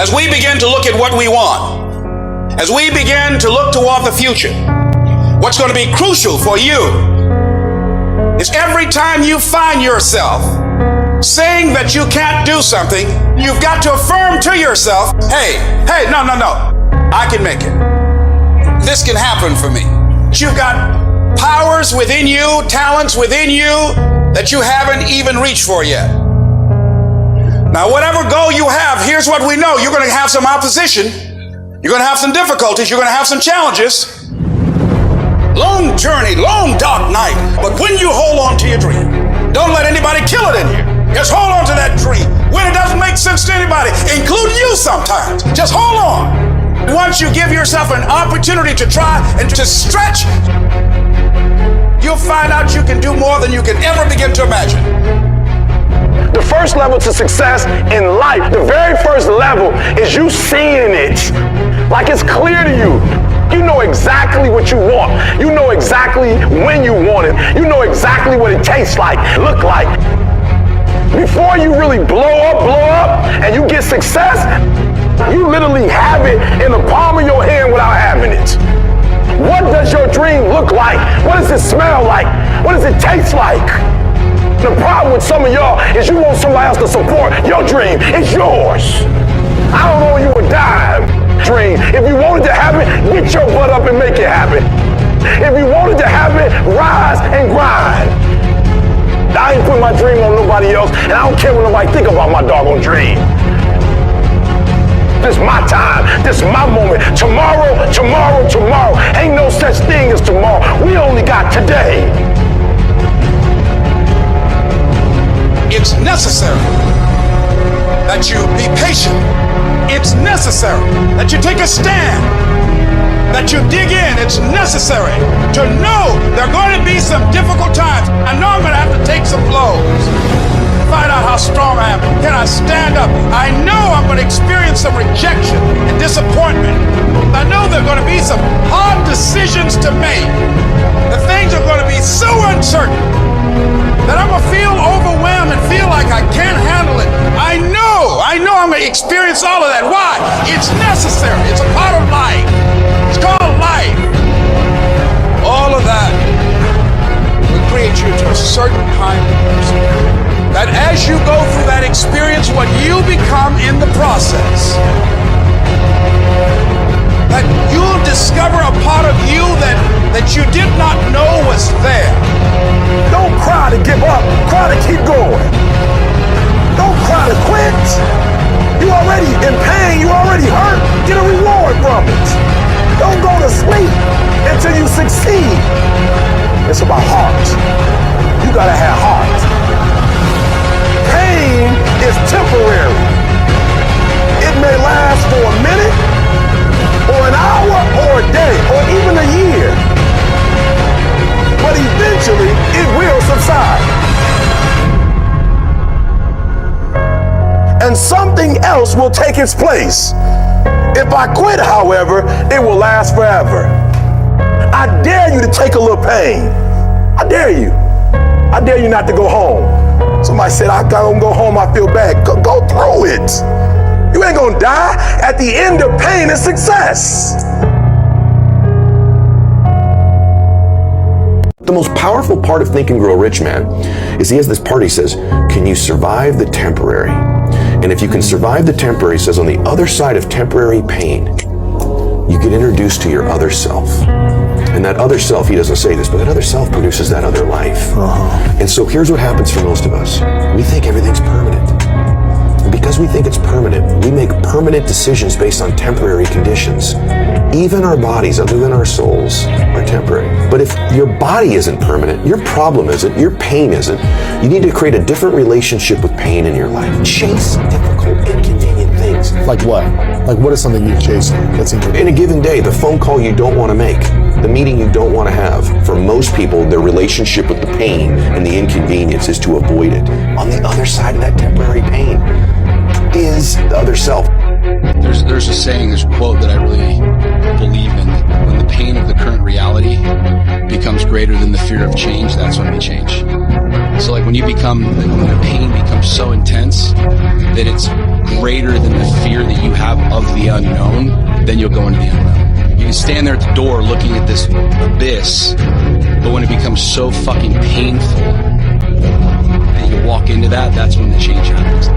As we begin to look at what we want, as we begin to look toward the future, what's going to be crucial for you is every time you find yourself saying that you can't do something, you've got to affirm to yourself, hey, no, I can make it. This can happen for me. You've got powers within you, talents within you that you haven't even reached for yet. Now, whatever goal you have, here's what we know. You're going to have some opposition. You're going to have some difficulties. You're going to have some challenges. Long journey, long dark night. But when you hold on to your dream, don't let anybody kill it in you. Just hold on to that dream. When it doesn't make sense to anybody, including you sometimes, just hold on. Once you give yourself an opportunity to try and to stretch, you'll find out you can do more than you can ever begin to imagine. The first level to success in life, the very first level, is you seeing it. Like it's clear to you. You know exactly what you want. You know exactly when you want it. You know exactly what it tastes like, look like. Before you really blow up, and you get success, you literally have it in the palm of your hand without having it. What does your dream look like? What does it smell like? What does it taste like? The problem with some of y'all is you want somebody else to support your dream. It's yours. I don't owe you a dime. Dream. If you wanted to have it, get your butt up and make it happen. If you wanted to have it, rise and grind. I ain't put my dream on nobody else, and I don't care what nobody think about my doggone dream. This is my time. This is my moment. Tomorrow. Ain't no such thing as tomorrow. We only got today. It's necessary that you be patient. It's necessary that you take a stand, that you dig in. It's necessary to know there are going to be some difficult times. I know I'm going to have to take some blows. Find out how strong I am. Can I stand up? I know I'm going to experience some rejection and disappointment. I know there are going to be some hard decisions to make. The things are going to be so uncertain that I'm going to feel overwhelmed and feel like I can't handle it. I know I'm going to experience all of that. Why? It's necessary. It's a part of life. It's called life. All of that will create you to a certain kind of person. That as you go through that experience, what you become in the process, that you'll discover a part of you that you did not know was there. Don't cry to give up. Cry to keep going. Don't cry to quit. You already in pain. You already hurt. Get a reward from it. Don't go to sleep until you succeed. It's about heart. You gotta have heart. Pain is temporary. It may last for a minute, or an hour, or a day, or even a year. But eventually, it will subside. And something else will take its place. If I quit, however, it will last forever. I dare you to take a little pain. I dare you. I dare you not to go home. Somebody said, I gotta go home, I feel bad. Go through it. You ain't gonna die. At the end of pain is success. The most powerful part of Think and Grow Rich, man, is he has this part, he says, can you survive the temporary? And if you can survive the temporary, he says, on the other side of temporary pain, you get introduced to your other self. And that other self, he doesn't say this, but that other self produces that other life. And so here's what happens for most of us. We think everything's permanent. And because we think it's permanent, we make permanent decisions based on temporary conditions. Even our bodies, other than our souls, are temporary. But if your body isn't permanent, your problem isn't, your pain isn't, you need to create a different relationship with pain in your life. Chase difficult, inconvenient things. Like what? Like what is something you chase that's inconvenient? In a given day, the phone call you don't want to make, the meeting you don't want to have. For most people, their relationship with the pain and the inconvenience is to avoid it. On the other side of that temporary pain is the other self. There's a saying, there's a quote that I really believe in. When the pain of the current reality becomes greater than the fear of change, that's when we change. So like when the pain becomes so intense that it's greater than the fear that you have of the unknown, then you'll go into the unknown. You can stand there at the door looking at this abyss, but when it becomes so fucking painful that you walk into that, that's when the change happens.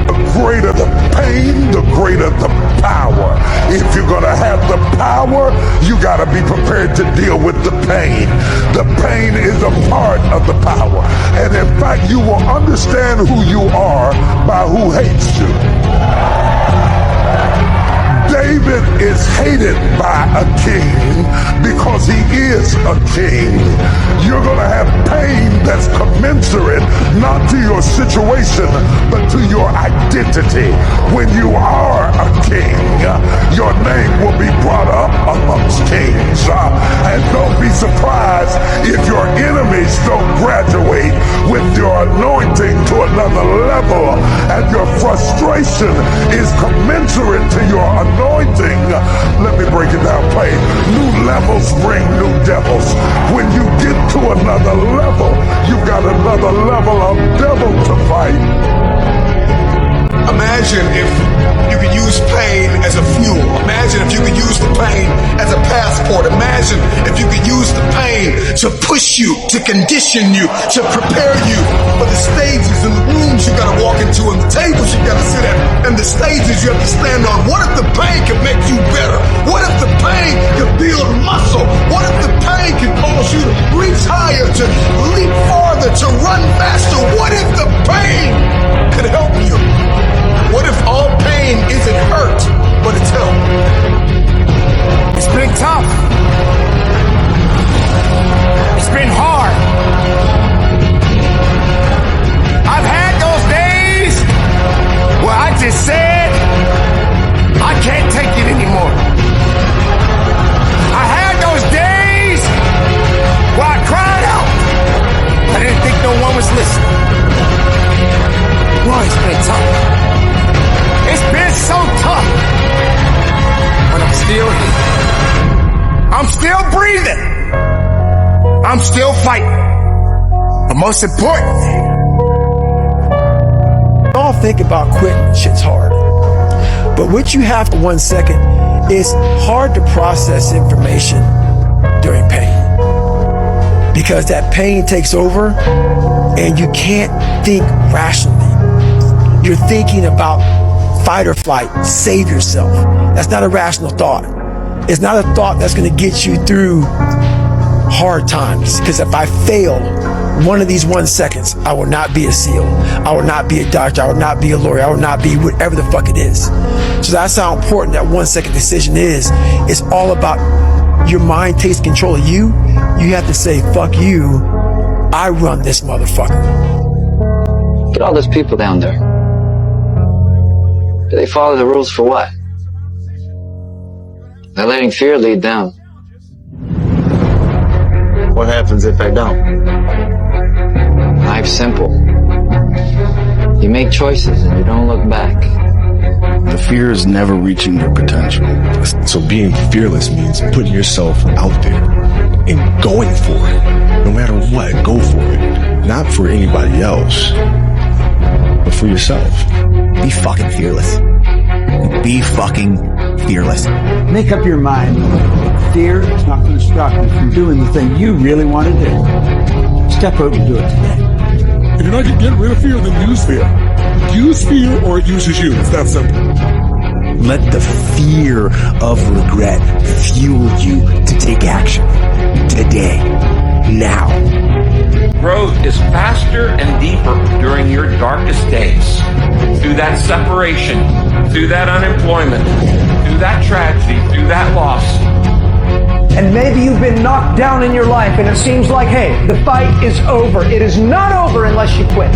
The greater the pain, the greater the power. If you're gonna have the power, you gotta be prepared to deal with the pain. The pain is a part of the power. And in fact, you will understand who you are by who hates you. David is hated by a king because he is a king. You're going to have pain that's commensurate not to your situation, but to your identity. When you are a king, your name will be brought up amongst kings. And don't be surprised if your enemies don't graduate with your anointing to another level, and your frustration is commensurate to your anointing. Let me break it down plain. New levels bring new devils. When you get to another level, you got another level of devil to fight. Imagine if you could use pain as a fuel. Imagine if you could use the pain as a passport. Imagine if you could use the pain to push you, to condition you, to prepare you for the stages and the rooms you gotta walk into and the tables you gotta sit at and the stages you have to stand on. What if the pain could make you better? What if the pain could build muscle? What if the pain could cause you to reach higher, to leap farther, to run faster? What if the pain could help you? What if all pain isn't hurt, but it's help? It's been tough. It's been hard. I've had those days where I just said, I can't take it anymore. I had those days where I cried out. I didn't think no one was listening. Boy, it's been tough. It's been so tough, but I'm still here. I'm still breathing. I'm still fighting. But most importantly, we all think about quitting, shit's hard. But what you have for 1 second is hard to process information during pain. Because that pain takes over and you can't think rationally. You're thinking about fight or flight, save yourself. That's not a rational thought. It's not a thought that's going to get you through hard times. Because if I fail one of these 1 seconds, I will not be a SEAL. I will not be a doctor. I will not be a lawyer. I will not be whatever the fuck it is. So that's how important that 1 second decision is. It's all about your mind takes control of you. You have to say, fuck you. I run this motherfucker. Look at all those people down there. Do they follow the rules for what? They're letting fear lead them. What happens if I don't? Life's simple. You make choices and you don't look back. The fear is never reaching your potential. So being fearless means putting yourself out there and going for it. No matter what, go for it. Not for anybody else, but for yourself. Be fucking fearless. Be fucking fearless. Make up your mind. Fear is not going to stop you from doing the thing you really want to do. Step out and do it today. If you're not going to get rid of fear, then use fear. Use fear or it uses you. It's that simple. Let the fear of regret fuel you to take action. Today. Now. Growth is faster and deeper during your darkest days. Through that separation, through that unemployment, through that tragedy, through that loss. And maybe you've been knocked down in your life and it seems like, hey, the fight is over. It is not over unless you quit.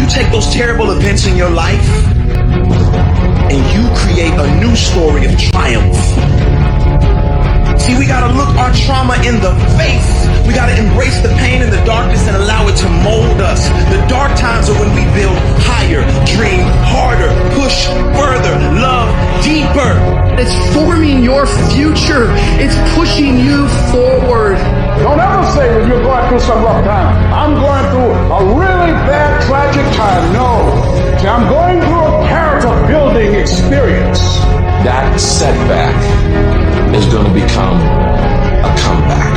You take those terrible events in your life and you create a new story of triumph. See, we gotta look our trauma in the face. We gotta embrace the pain and the darkness and allow it to mold us. The dark times are when we build higher, dream harder, push further, love deeper. It's forming your future. It's pushing you forward. Don't ever say when you're going through some rough time, Now I'm going through a character building experience. That setback is going to become a comeback.